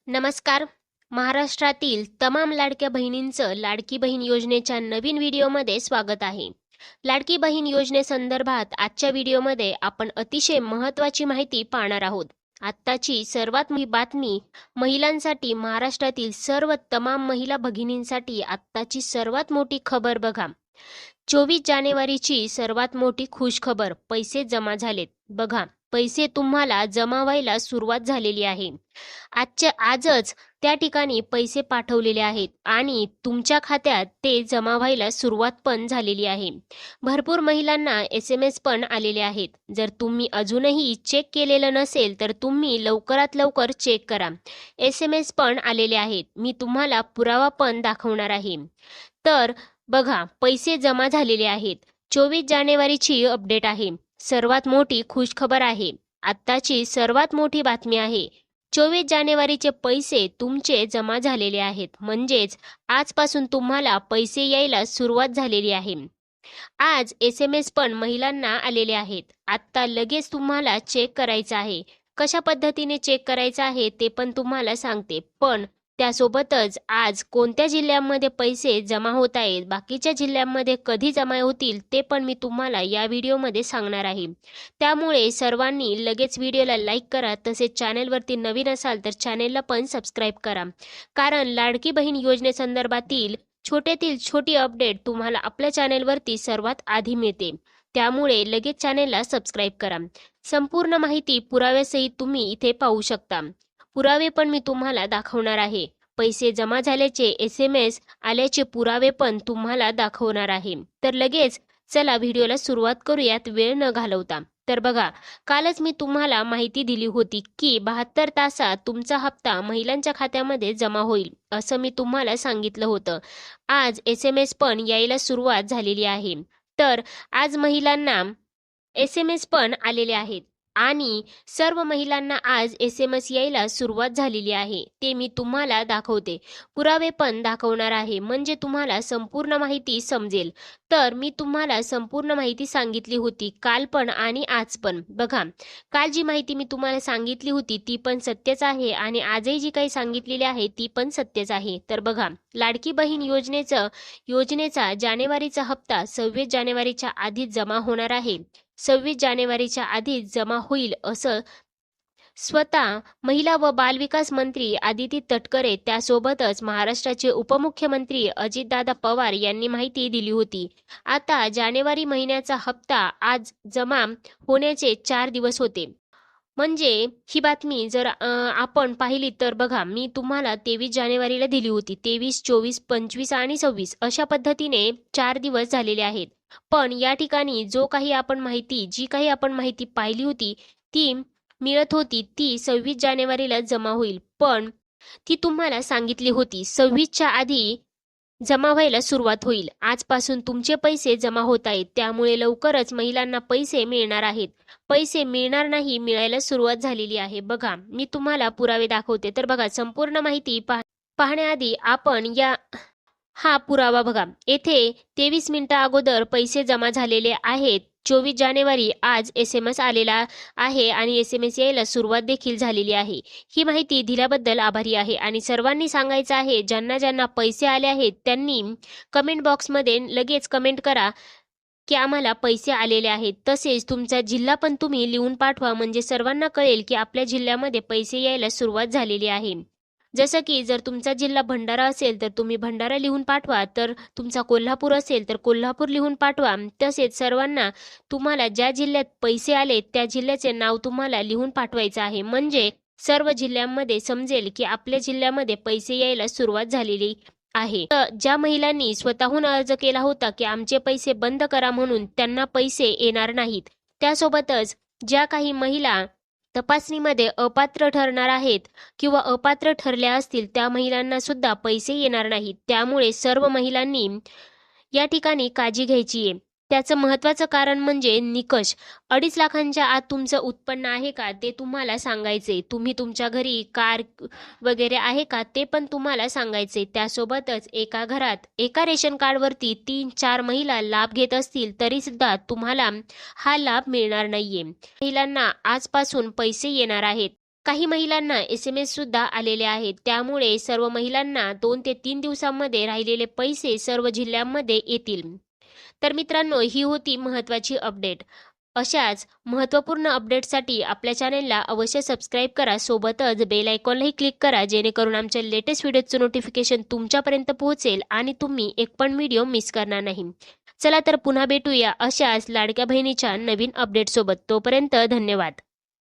नमस्कार. महाराष्ट्रातील तमाम लाडक्या बहिणींचं लाडकी बहीण योजनेच्या नवीन व्हिडिओमध्ये स्वागत आहे. लाडकी बहीण योजनेसंदर्भात आजच्या व्हिडिओमध्ये आपण अतिशय महत्त्वाची माहिती पाहणार आहोत. आत्ताची सर्वात मोठी बातमी महिलांसाठी, महाराष्ट्रातील सर्व तमाम महिला भगिनींसाठी आत्ताची सर्वात मोठी खबर बघा. 24 जानेवारीची सर्वात मोठी खुश खबर, पैसे जमा झालेत. बघा, पैसे तुम्हाला जमा व्हायला सुरुवात झालेली आहे. आजच त्या ठिकाणी पैसे पाठवलेले आहेत आणि तुमच्या खात्यात ते जमा व्हायला सुरुवात पण झालेली आहे. भरपूर महिलांना SMS पण आलेले आहेत. जर तुम्ही अजूनही चेक केलेलं नसेल तर तुम्ही लवकरात लवकर चेक करा. SMS पण आलेले आहेत. मी तुम्हाला पुरावा पण दाखवणार आहे. तर बघा, पैसे जमा झालेले आहेत. 24 जानेवारीची अपडेट आहे. सर्वात मोठी खुश खबर आहे. आत्ताची सर्वात मोठी बातमी आहे. 24 जानेवारीचे पैसे तुमचे जमा झालेले आहेत. म्हणजेच आजपासून तुम्हाला पैसे यायला सुरुवात झालेली आहे. आज SMS पण महिलांना आलेले आहेत. आत्ता लगेच तुम्हाला चेक करायचं आहे. कशा पद्धतीने चेक करायचं आहे ते पण तुम्हाला सांगते. पण त्यासोबतच आज कोणत्या जिल्ह्यांमध्ये पैसे जमा होत आहेत, बाकीच्या जिल्ह्यांमध्ये कधी जमा होतील ते पण मी तुम्हाला या व्हिडिओमध्ये सांगणार आहे. त्यामुळे सर्वांनी लगेच व्हिडिओला लाईक करा. तसेच चॅनेलवरती नवीन असाल तर चॅनेलला पण सबस्क्राईब करा. कारण लाडकी बहीण योजनेसंदर्भातील छोट्यातील छोटी अपडेट तुम्हाला आपल्या चॅनेलवरती सर्वात आधी मिळते. त्यामुळे लगेच चॅनेलला सबस्क्राईब करा. संपूर्ण माहिती पुराव्यासहित तुम्ही इथे पाहू शकता. पुरावे पण मी तुम्हाला दाखवणार आहे. पैसे जमा झाल्याचे SMS आल्याचे पुरावे पण तुम्हाला दाखवणार आहे. तर लगेच चला व्हिडिओला सुरुवात करूयात वेळ न घालवता. तर बघा, कालच मी तुम्हाला माहिती दिली होती की 72 तासात तुमचा हप्ता महिलांच्या खात्यामध्ये जमा होईल, असं मी तुम्हाला सांगितलं होतं. आज SMS पण यायला सुरुवात झालेली आहे. तर आज महिलांना SMS पण आलेले आहेत आणि सर्व महिलांना आज SMS यायला सुरुवात झालेली आहे. ते मी तुम्हाला दाखवते. पुरावे पण दाखवणार आहे, म्हणजे तुम्हाला संपूर्ण माहिती समजेल. तर मी तुम्हाला संपूर्ण माहिती सांगितली होती काल पण आणि आज पण. बघा, काल जी माहिती मी तुम्हाला सांगितली होती ती पण सत्यच आहे आणि आजही जी काही सांगितलेली आहे ती पण सत्यच आहे. तर बघा, लाडकी बहीण योजनेचा जानेवारीचा हप्ता 26 जानेवारीच्या आधीच जमा होणार आहे. 26 जानेवारीच्या आधीच जमा होईल असं स्वतः महिला व बालविकास मंत्री आदिती तटकरे, त्यासोबतच महाराष्ट्राचे उपमुख्यमंत्री अजितदादा पवार यांनी माहिती दिली होती. आता जानेवारी महिन्याचा हप्ता आज जमा होण्याचे 4 दिवस होते. म्हणजे ही बातमी जर आपण पाहिली तर बघा, मी तुम्हाला 23 जानेवारीला दिली होती. 23, 24, 25 आणि 26 अशा पद्धतीने 4 दिवस झालेले आहेत. पण या ठिकाणी जी काही आपण माहिती पाहिली होती ती मिळत होती ती 26 जानेवारीला जमा होईल. पण ती तुम्हाला सांगितली होती 26च्या आधी जमा व्हायला सुरुवात होईल. आजपासून तुमचे पैसे जमा होत आहेत. त्यामुळे लवकरच महिलांना पैसे मिळणार आहेत. पैसे मिळणार नाही, मिळायला सुरुवात झालेली आहे. बघा, मी तुम्हाला पुरावे दाखवते. तर बघा, संपूर्ण माहिती पाहण्याआधी आपण हा पुरावा बघा. येथे 23 मिनिटं अगोदर पैसे जमा झालेले आहेत. 24 जानेवारी आज SMS आलेला आहे आणि SMS यायला सुरुवात देखील झालेली आहे. ही माहिती दिल्याबद्दल आभारी आहे आणि सर्वांनी सांगायचं आहे, ज्यांना ज्यांना पैसे आले आहेत त्यांनी कमेंट बॉक्समध्ये लगेच कमेंट करा की आम्हाला पैसे आलेले आहेत. तसेच तुमचा जिल्हा पण तुम्ही लिहून पाठवा, म्हणजे सर्वांना कळेल की आपल्या जिल्ह्यामध्ये पैसे यायला सुरुवात झालेली आहे. जसं की जर तुमचा जिल्हा भंडारा असेल तर तुम्ही भंडारा लिहून पाठवा, तर तुमचा कोल्हापूर असेल तर कोल्हापूर लिहून पाठवा. तसेच सर्वांना तुम्हाला ज्या जिल्ह्यात पैसे आले त्या जिल्ह्याचे नाव तुम्हाला लिहून पाठवायचं आहे. म्हणजे सर्व जिल्ह्यांमध्ये समजेल की आपल्या जिल्ह्यामध्ये पैसे यायला सुरुवात झालेली आहे. तर ज्या महिलांनी स्वतःहून अर्ज केला होता की आमचे पैसे बंद करा म्हणून, त्यांना पैसे येणार नाहीत. त्यासोबतच ज्या काही महिला तपासणीमध्ये अपात्र ठरणार आहेत किंवा अपात्र ठरल्या असतील त्या महिलांना सुद्धा पैसे येणार नाहीत. त्यामुळे सर्व महिलांनी या ठिकाणी काळजी घ्यायची आहे. त्याचं महत्त्वाचं कारण म्हणजे निकष. 2.5 लाखांच्या आत तुमचं उत्पन्न आहे का ते तुम्हाला सांगायचे. तुम्ही तुमच्या घरी कार वगैरे आहे का ते पण तुम्हाला सांगायचे. त्यासोबतच एका घरात एका रेशन कार्डवरती 3-4 महिला लाभ घेत असतील तरी सुद्धा तुम्हाला हा लाभ मिळणार नाहीये. महिलांना आजपासून पैसे येणार आहेत. काही महिलांना SMS सुद्धा आलेले आहेत. त्यामुळे सर्व महिलांना 2 ते 3 दिवसांमध्ये राहिलेले पैसे सर्व जिल्ह्यांमध्ये येतील. तर मित्रांनो, ही होती महत्त्वाची अपडेट. अशाच महत्त्वपूर्ण अपडेट्ससाठी आपल्या चॅनेलला अवश्य सबस्क्राईब करा. सोबतच बेल आयकॉनलाही क्लिक करा, जेणेकरून आमच्या लेटेस्ट व्हिडिओचं नोटिफिकेशन तुमच्यापर्यंत पोहोचेल आणि तुम्ही एक पण व्हिडिओ मिस करणार नाही. चला तर पुन्हा भेटूया अशाच लाडक्या बहिणीच्या नवीन अपडेटसोबत. तोपर्यंत धन्यवाद.